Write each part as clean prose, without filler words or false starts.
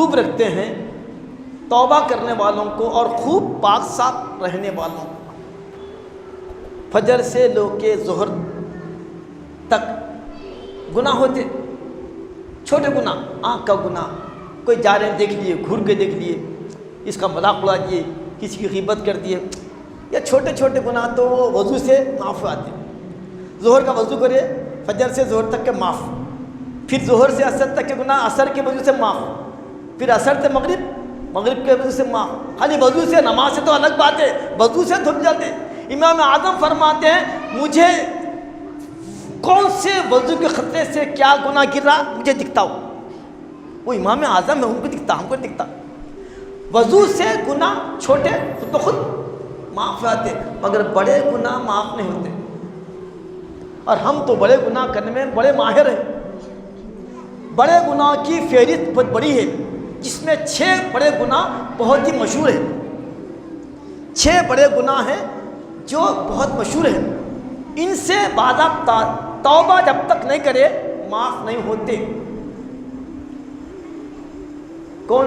محبوب رکھتے ہیں توبہ کرنے والوں کو اور خوب پاک صاف رہنے والوں کو۔ فجر سے لو کے ظہر تک گناہ ہوتے، چھوٹے گناہ، آنکھ کا گناہ، کوئی جا رہے ہیں دیکھ لیے، گھور کے دیکھ لیے، اس کا مذاق اڑا دیے، کسی کی غیبت کر دیے، یا چھوٹے چھوٹے گناہ تو وہ وضو سے معاف آتے۔ ظہر کا وضو کرے، فجر سے ظہر تک کے معاف، پھر ظہر سے عصر تک کے گناہ عصر کے وضو سے معاف، پھر عصر سے مغرب، مغرب کے وضو سے معاف۔ خالی وضو سے، نماز سے تو الگ بات ہے، وضو سے دھل جاتے۔ امام اعظم فرماتے ہیں مجھے کون سے وضو کے خطرے سے کیا گناہ گر رہا مجھے دکھتا ہو۔ وہ امام اعظم ہے، ان کو دکھتا، ہم کو دکھتا۔ وضو سے گناہ چھوٹے خود بخود معاف آتے، مگر بڑے گناہ معاف نہیں ہوتے، اور ہم تو بڑے گناہ کرنے میں بڑے ماہر ہیں۔ بڑے گناہ کی فہرست بہت بڑی ہے، جس میں 6 بڑے گناہ بہت ہی مشہور ہیں۔ 6 بڑے گناہ ہیں جو بہت مشہور ہیں، ان سے باضابطہ توبہ جب تک نہیں کرے معاف نہیں ہوتے۔ کون؟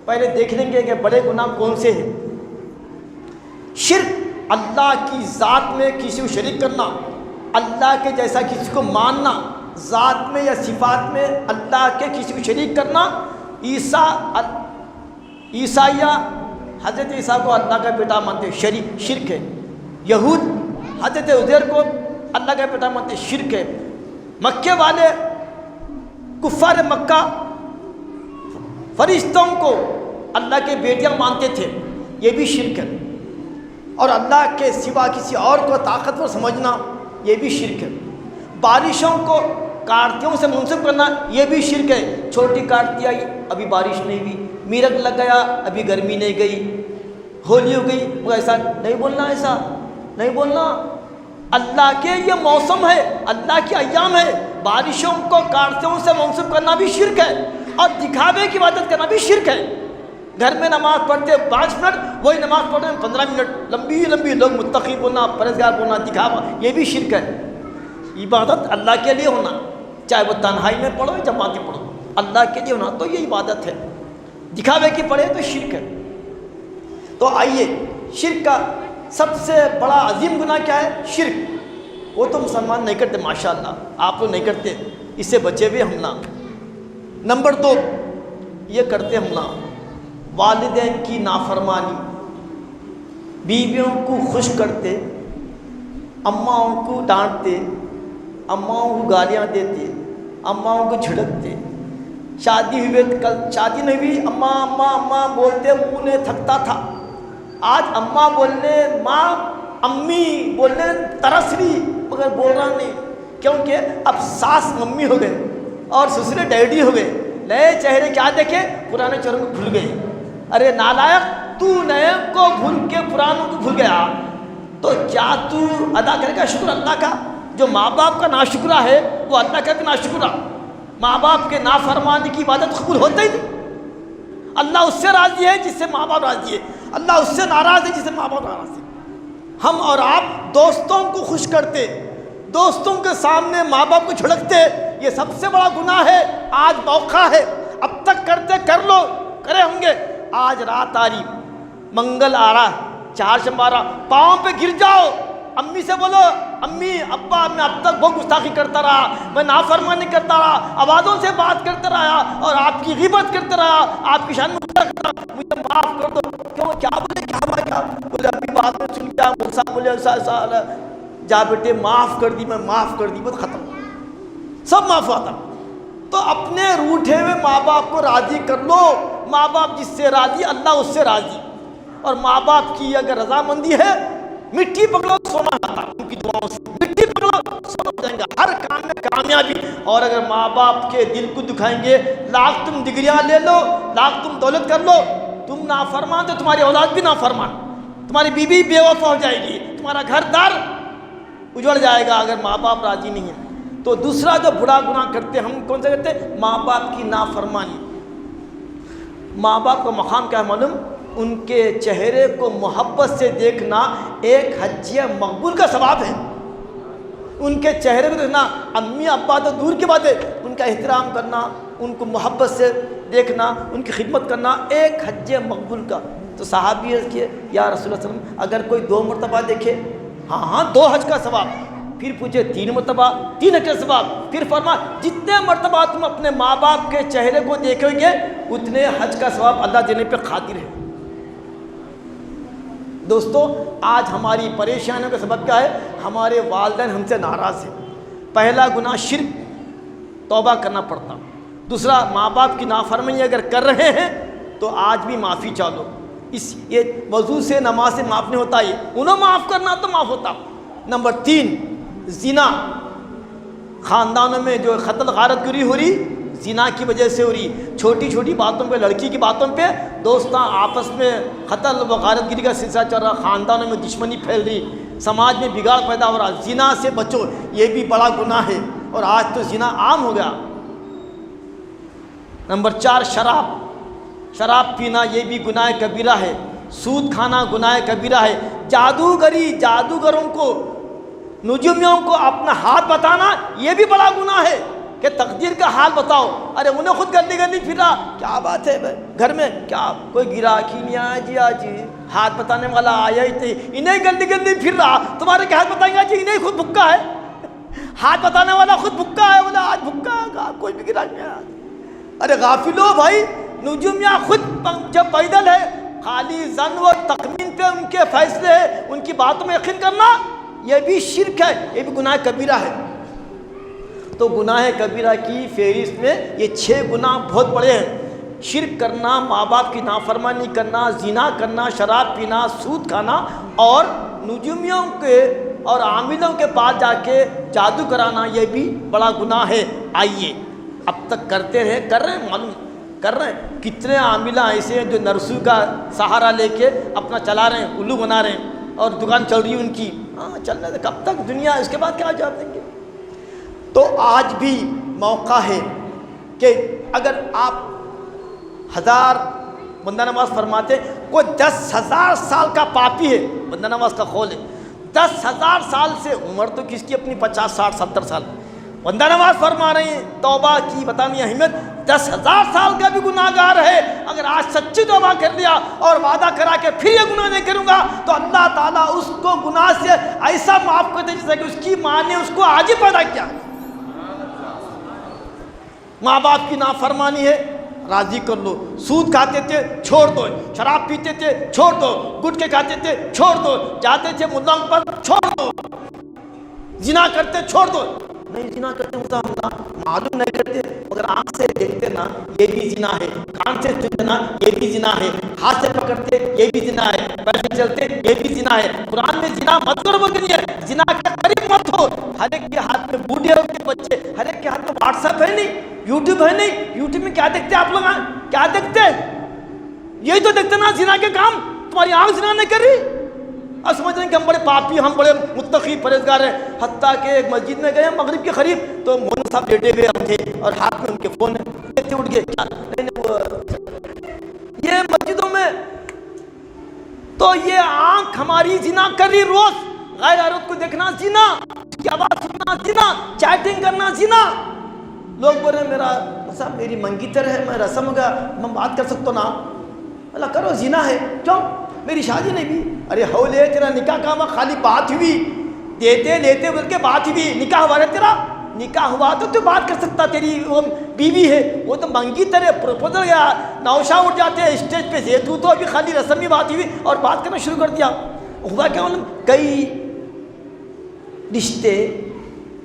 پہلے دیکھ لیں گے کہ بڑے گناہ کون سے ہیں۔ شرک، اللہ کی ذات میں کسی کو شریک کرنا، اللہ کے جیسا کسی کو ماننا، ذات میں یا صفات میں اللہ کے کسی کو شریک کرنا۔ عیسائیہ حضرت عیسیٰ کو اللہ کا بیٹا مانتے، شرک ہے۔ یہود حضرت عزیر کو اللہ کا بیٹا مانتے، شرک ہے۔ مکے والے کفار مکہ فرشتوں کو اللہ کے بیٹیاں مانتے تھے، یہ بھی شرک ہے۔ اور اللہ کے سوا کسی اور کو طاقتور سمجھنا، یہ بھی شرک ہے۔ بارشوں کو کارتیوں سے منسوب کرنا، یہ بھی شرک ہے۔ چھوٹی کارتی آئی، ابھی بارش نہیں ہوئی، میرگ لگ گیا، ابھی گرمی نہیں گئی، ہولی ہو گئی، وہ ایسا نہیں بولنا، ایسا نہیں بولنا۔ اللہ کے یہ موسم ہے، اللہ کے ایام ہے، بارشوں کو کارتیوں سے منسوب کرنا بھی شرک ہے، اور دکھاوے کی عبادت کرنا بھی شرک ہے۔ گھر میں نماز پڑھتے 5 منٹ، وہی نماز پڑھتے 15 منٹ، لمبی لمبی، لوگ متقی بولنا، پرہیزگار بولنا، دکھاوا، یہ بھی شرک ہے۔ عبادت اللہ کے لیے ہونا، چاہے وہ تنہائی میں پڑھو یا جماعتی پڑھو، اللہ کے لیے ہونا تو یہ عبادت ہے۔ دکھاوے کی پڑھے تو شرک ہے۔ تو آئیے، شرک کا سب سے بڑا عظیم گناہ کیا ہے؟ شرک۔ وہ تو مسلمان نہیں کرتے، ماشاءاللہ آپ تو نہیں کرتے، اس سے بچے ہوئے ہم نہ۔ نمبر 2 یہ کرتے ہم نہ، والدین کی نافرمانی، بیویوں کو خوش کرتے، اماؤں کو ڈانٹتے، اماؤں کو گالیاں دیتے، اماؤں کو جھڑکتے۔ شادی ہوئی، کل شادی نہیں ہوئی، اماں اماں اماں بولتے، منہ نہیں تھکتا تھا، آج اماں بولنے، ماں امی بولنے ترس رہی، مگر بول رہا نہیں، کیونکہ اب ساس ممی ہو گئے اور سسرے ڈیڈی ہو گئے۔ نئے چہرے کیا دیکھے؟ پرانے چہروں کو بھول گئے۔ ارے نالائق، تو نئے کو بھول کے پرانوں کو بھول گیا، تو کیا تو ادا کرے گا شکر اللہ کا؟ جو ماں باپ کا ناشکرہ ہے وہ اللہ کا بھی ناشکرہ۔ ماں باپ کے نافرمانی کی عبادت قبول ہوتا ہی نہیں۔ اللہ اس سے راضی ہے جس سے ماں باپ راضی ہے، اللہ اس سے ناراض ہے جس سے ماں باپ ناراض ہے۔ ہم اور آپ دوستوں کو خوش کرتے، دوستوں کے سامنے ماں باپ کو جھڑکتے، یہ سب سے بڑا گناہ ہے۔ آج موقع ہے، اب تک کرتے کر لو، کرے ہوں گے۔ آج رات آ رہی، منگل آ رہا، چہارشنبہ آ رہا، پاؤں پہ گر جاؤ، امی سے بولو، امی ابا میں اب تک بہت گستاخی کرتا رہا، میں نافرمانی کرتا رہا، آوازوں سے بات کرتا رہا اور آپ کی غیبت کرتا رہا، آپ کی شان میں کرتا رہا، مجھے معاف کر دو۔ کیوں؟ کیا بولے؟ کیا ہوا؟ کیا بولے؟ ابھی بات میں سن گیا، مجھ سے بولے ایسا جا بیٹے معاف کر دی، میں معاف کر دی، بہت ختم، سب معاف ہوتا۔ تو اپنے روٹھے ہوئے ماں باپ کو راضی کر لو۔ ماں باپ جس سے راضی، اللہ اس سے راضی، اور ماں باپ کی اگر رضامندی ہے، مٹی پکڑو سونا آتا، ان کی دعاؤں سے مٹی پکڑو سونا ہو جائیں گا، ہر کام میں کامیابی۔ اور اگر ماں باپ کے دل کو دکھائیں گے، لاکھ تم ڈگریاں لے لو، لاکھ تم دولت کر لو، تم نافرمان تو تمہاری اولاد بھی نافرمان، تمہاری بیوی بے وفا ہو جائے گی، تمہارا گھر دار اجڑ جائے گا اگر ماں باپ راضی نہیں ہیں۔ تو دوسرا جو بڑا گناہ کرتے ہم کون سا کرتے؟ ماں باپ کی نافرمانی۔ ماں باپ کا مقام کیا ہے معلوم؟ ان کے چہرے کو محبت سے دیکھنا ایک حج مقبول کا ثواب ہے۔ ان کے چہرے کو دیکھنا، امی ابا تو دور کی بات ہے، ان کا احترام کرنا، ان کو محبت سے دیکھنا، ان کی خدمت کرنا ایک حج مقبول کا۔ تو صحابی عرض کیے یا رسول اللہ صلی اللہ علیہ وسلم اگر کوئی 2 مرتبہ دیکھے؟ ہاں 2 حج کا ثواب۔ پھر پوچھے 3 مرتبہ؟ 3 حج کا ثواب۔ پھر فرمایا جتنے مرتبہ تم اپنے ماں باپ کے چہرے کو دیکھو گے اتنے حج کا ثواب اللہ دینے پہ قادر ہے۔ دوستو آج ہماری پریشانیوں کا سبب کیا ہے؟ ہمارے والدین ہم سے ناراض ہیں۔ پہلا گناہ شرک، توبہ کرنا پڑتا۔ دوسرا ماں باپ کی نافرمانی اگر کر رہے ہیں تو آج بھی معافی چاہو۔ یہ وضو سے نماز سے معاف نہیں ہوتا، یہ انہوں معاف کرنا تو معاف ہوتا۔ نمبر 3 زنا، خاندانوں میں جو قتل غارت گری ہو رہی زنا کی وجہ سے ہو رہی، چھوٹی چھوٹی باتوں پہ، لڑکی کی باتوں پہ دوستاں آپس میں قتل و غارت گری کا سلسلہ چل رہا، خاندانوں میں دشمنی پھیل رہی، سماج میں بگاڑ پیدا ہو رہا۔ زنا سے بچو، یہ بھی بڑا گناہ ہے، اور آج تو زنا عام ہو گیا۔ نمبر 4 شراب پینا، یہ بھی گناہ کبیرہ ہے۔ سود کھانا گناہ کبیرہ ہے۔ جادوگروں کو، نجومیوں کو اپنا ہاتھ بتانا یہ بھی بڑا گناہ ہے کہ تقدیر کا حال بتاؤ۔ ارے انہیں خود گندی پھر رہا، کیا بات ہے گھر میں کیا کوئی گرا کی نہیں آیا جی؟ آج ہاتھ بتانے والا آیا ہی تھے، انہیں گندی پھر رہا، تمہارے کیا ہاتھ بتائیں گا جی؟ انہیں خود بھکا ہے، ہاتھ بتانے والا خود بھکا ہے، بولا آج بھکا ہے، کوئی بھی گرا نہیں آیا۔ ارے غافلو بھائی، نجومیاں خود جب پیدل ہے، خالی ظن و تخمین پہ ان کے فیصلے ہیں، ان کی باتوں میں یقین کرنا یہ بھی شرک ہے، یہ بھی گناہ کبیرہ ہے۔ تو گناہ کبیرہ کی فہرست میں یہ 6 گناہ بہت بڑے ہیں۔ شرک کرنا، ماں باپ کی نافرمانی کرنا، زنا کرنا، شراب پینا، سود کھانا، اور نجومیوں کے اور عاملوں کے پاس جا کے جادو کرانا، یہ بھی بڑا گناہ ہے۔ آئیے اب تک کرتے رہے، کر رہے ہیں، معلوم کر رہے ہیں۔ کتنے عاملہ ایسے ہیں جو نرسوں کا سہارا لے کے اپنا چلا رہے ہیں، الو بنا رہے ہیں، اور دکان چل رہی ہے ان کی، ہاں چلنے دے، کب تک دنیا، اس کے بعد کیا جواب دیں گے؟ تو آج بھی موقع ہے کہ اگر آپ 1000 بندہ نماز فرماتے، کوئی 10,000 سال کا پاپی ہے، بندہ نماز کا قول ہے، 10,000 سال سے عمر تو کس کی اپنی 50 60 70 سال، بندہ نماز فرما رہے ہیں، توبہ کی بتانی اہمیت۔ 10,000 سال کا بھی گناہ گار ہے، اگر آج سچی توبہ کر لیا اور وعدہ کرا کہ پھر یہ گناہ نہیں کروں گا، تو اللہ تعالیٰ اس کو گناہ سے ایسا معاف کرتے جیسا کہ اس کی ماں نے اس کو آج ہی پیدا کیا۔ ماں باپ کی نافرمانی ہے، راضی کر لو۔ سود کھاتے تھے چھوڑ دو، شراب پیتے تھے چھوڑ دو، گٹکے کھاتے تھے چھوڑ دو، جاتے تھے ملاؤں پر چھوڑ دو، زنا کرتے چھوڑ دو۔ نہیں زنا کرتے ہوتا معلوم نہیں کرتے، اگر آنکھ سے دیکھتے نا یہ بھی زنا ہے، کان سے سنتے نا یہ بھی زنا ہے، ہاتھ سے پکڑتے یہ بھی زنا ہے، پیر سے چلتے یہ بھی زنا ہے۔ قرآن میں زنا مت کرو بول کے نہیں ہے، زنا کے قریب مت ہو۔ ہر ایک کے ہاتھ میں بوڑھے اور کے بچے، ہر ایک کے ہاتھ میں واٹس ایپ ہے نہیں، یوٹیوب ہے نہیں، یوٹیوب میں کیا دیکھتے آپ لوگ؟ کیا دیکھتے؟ یہی تو دیکھتے نا زنا کے کام، تمہاری آنکھ زنا نہیں کر رہی، اور سمجھ رہے ہیں کہ ہم بڑے پاپی، ہم بڑے متقی پرہیزگار ہیں۔ حتیٰ کہ ایک مسجد میں گئے مغرب کے قریب، تو مولوی صاحب لیٹے ہوئے ہم تھے اور ہاتھ میں ان کے فون دیکھتے اٹھ گئے، یہ مسجدوں میں تو یہ آنکھ ہماری زنا کر رہی، روز غیر عورت کو دیکھنا زنا، اس کی آواز سننا زنا، چیٹنگ کرنا زنا۔ لوگ بول رہے ہیں میرا صاحب میری منگیتر ہے، میں رسم ہوگا میں بات کر سکتا نا، اللہ کرو زنا ہے، کیوں میری شادی نہیں بھی؟ ارے ہو لے تیرا نکاح کا وقت خالی بات ہوئی، دیتے لیتے بول کے بات ہوئی، نکاح ہوا رہے تیرا، نکاح ہوا تو بات کر سکتا، تیری وہ بیوی ہے، وہ تو منگی تیرے پروپوزل گیا، نوشا اٹھ جاتے ہیں اسٹیج پہ سے، تو ابھی خالی رسمی بات ہوئی اور بات کرنا شروع کر دیا۔ ہوا کیا معلوم، کئی رشتے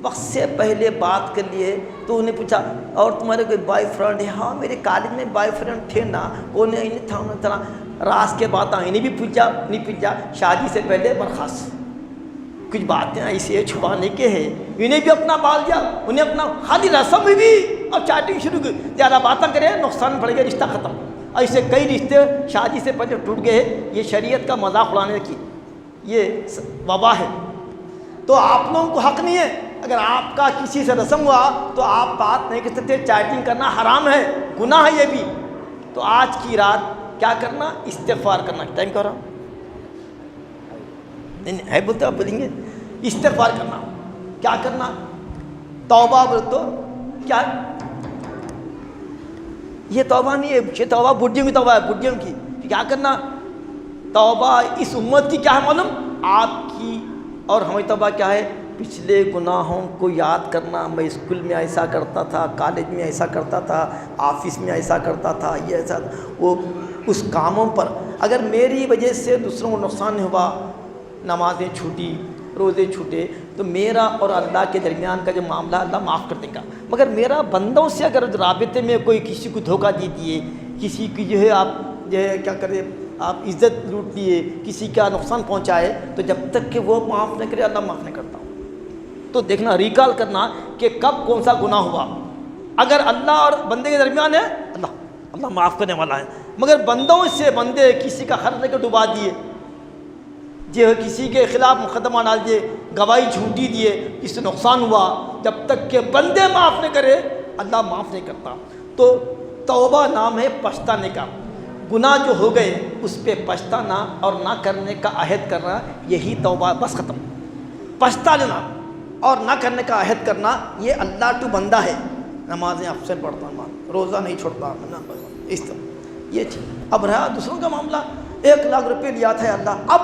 وقت سے پہلے بات کر لیے تو انہیں پوچھا اور تمہارے کوئی بوائے فرینڈ ہے؟ ہاں میرے کالج میں بوائے فرینڈ تھے نا، وہ نہیں تھا، انہیں طرح راز کے بات انہیں بھی پوچھا نہیں پوچھا، شادی سے پہلے برخاست، کچھ باتیں ایسے چھپانے کے ہیں، انہیں بھی اپنا بال دیا، انہیں اپنا خالی رسم بھی اور چیٹنگ شروع کی، زیادہ باتیں کرے نقصان پڑے گا، رشتہ ختم۔ ایسے کئی رشتے شادی سے پہلے ٹوٹ گئے، یہ شریعت کا مذاق اڑانے کی یہ وبا ہے۔ تو آپ لوگوں کو حق نہیں ہے، اگر آپ کا کسی سے رسم ہوا تو آپ بات نہیں کر سکتے، چیٹنگ کرنا حرام ہے، گناہ ہے یہ بھی۔ تو آج کی رات کیا کرنا؟ استغفار کرنا۔ ٹائم کر رہا نہیں ہے بولتے آپ بولیں گے، استغفار کرنا۔ کیا کرنا؟ توبہ بول تو کیا یہ توبہ نہیں ہے، یہ توبہ بڈھیوں کی توبہ ہے، بڈھیوں کی. کیا کرنا؟ توبہ اس امت کی کیا ہے معلوم؟ آپ کی اور ہماری توبہ کیا ہے؟ پچھلے گناہوں کو یاد کرنا. میں اسکول میں ایسا کرتا تھا، کالج میں ایسا کرتا تھا، آفس میں ایسا کرتا تھا، یہ ایسا، وہ اس کاموں پر اگر میری وجہ سے دوسروں کو نقصان نہیں ہوا، نمازیں چھوٹی، روزے چھوٹے، تو میرا اور اللہ کے درمیان کا جو معاملہ اللہ معاف کر دے گا. مگر میرا بندوں سے اگر رابطے میں کوئی کسی کو دھوکہ دے دیے، کسی کی جو ہے آپ جو ہے کیا کرے، آپ عزت لوٹ لیے، کسی کا نقصان پہنچائے، تو جب تک کہ وہ معاف نہیں کرے اللہ معاف نہیں کرتا. تو دیکھنا، ریکال کرنا کہ کب کون سا گناہ ہوا. اگر اللہ اور بندے کے درمیان ہے اللہ معاف کرنے والا ہے. مگر بندوں سے بندے کسی کا حق لے کے ڈبا دیے، جو کسی کے خلاف مقدمہ ڈال دیے، گواہی جھوٹی دیے، اس سے نقصان ہوا، جب تک کہ بندے معاف نہیں کرے اللہ معاف نہیں کرتا. تو توبہ نام ہے پچھتانے کا. گناہ جو ہو گئے اس پہ پچھتانا اور نہ کرنے کا عہد کرنا، یہی توبہ، بس ختم. پچھتا لینا اور نہ کرنے کا عہد کرنا، یہ اللہ ٹو بندہ ہے. نمازیں افسر پڑھتا ہوں، روزہ نہیں چھوڑتا، اس طرح یہ چیز. اب رہا دوسروں کا معاملہ، 1 لاکھ روپے لیا تھا اللہ، اب